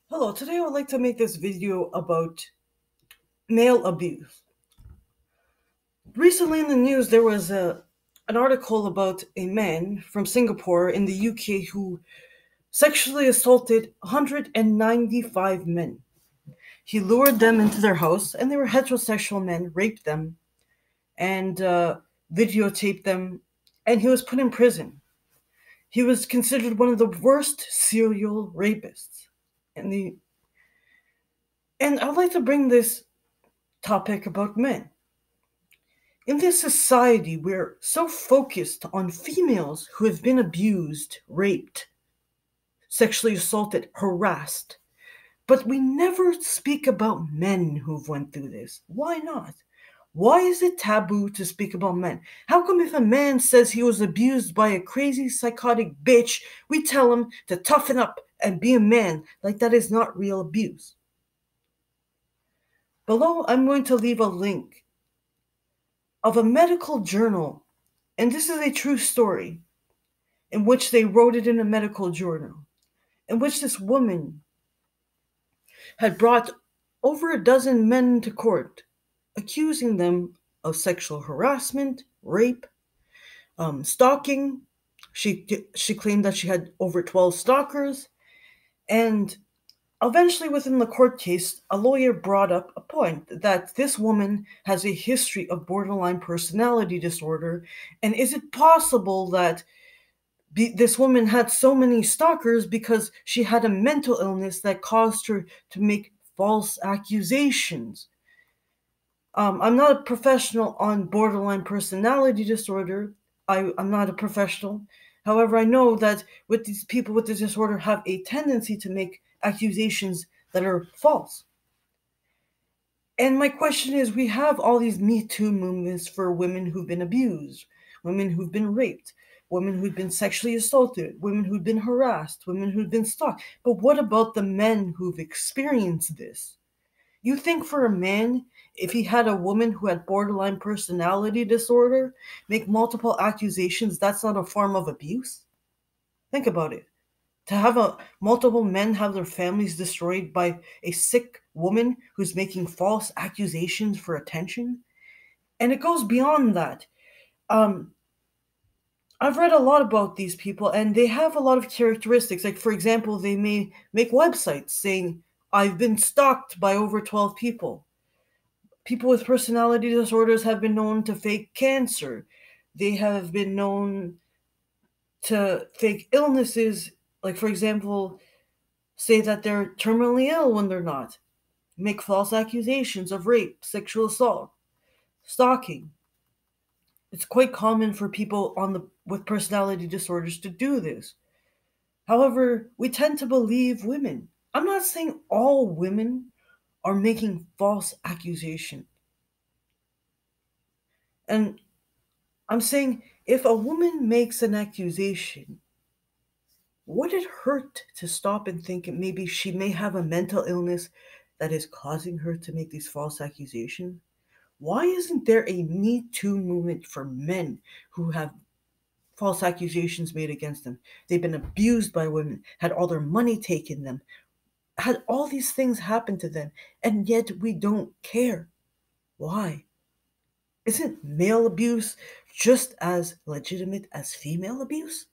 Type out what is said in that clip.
Hello, today I would like to make this video about male abuse. Recently in the news, there was an article about a man from Singapore in the UK who sexually assaulted 195 men. He lured them into their house, and they were heterosexual men, raped them, and videotaped them, and he was put in prison. He was considered one of the worst serial rapists. And, and I'd like to bring this topic about men. In this society, we're so focused on females who have been abused, raped, sexually assaulted, harassed, but we never speak about men who've went through this. Why not? Why is it taboo to speak about men? How come if a man says he was abused by a crazy psychotic bitch, we tell him to toughen up and be a man like that is not real abuse? Below, I'm going to leave a link of a medical journal, and this is a true story, in which they wrote it in a medical journal, in which this woman had brought over a dozen men to court, accusing them of sexual harassment, rape, stalking. She claimed that she had over 12 stalkers, and eventually within the court case, a lawyer brought up a point that this woman has a history of borderline personality disorder, and is it possible that this woman had so many stalkers because she had a mental illness that caused her to make false accusations? I'm not a professional on borderline personality disorder. I'm not a professional. However, I know that with these people with this disorder have a tendency to make accusations that are false. And my question is, we have all these Me Too movements for women who've been abused, women who've been raped, women who've been sexually assaulted, women who've been harassed, women who've been stalked. But what about the men who've experienced this? You think for a man, if he had a woman who had borderline personality disorder make multiple accusations, that's not a form of abuse? Think about it. To have multiple men have their families destroyed by a sick woman who's making false accusations for attention, and it goes beyond that. um I've read a lot about these people, and they have a lot of characteristics. Like, for example, they may make websites saying, I've been stalked by over 12 people. People with personality disorders have been known to fake cancer. They have been known to fake illnesses, like, for example, say that they're terminally ill when they're not, make false accusations of rape, sexual assault, stalking. It's quite common for people with personality disorders to do this. However, we tend to believe women. I'm not saying all women are making false accusations. And I'm saying if a woman makes an accusation, would it hurt to stop and think maybe she may have a mental illness that is causing her to make these false accusations? Why isn't there a Me Too movement for men who have false accusations made against them? They've been abused by women, had all their money taken them, had all these things happen to them, and yet we don't care. Why? Isn't male abuse just as legitimate as female abuse?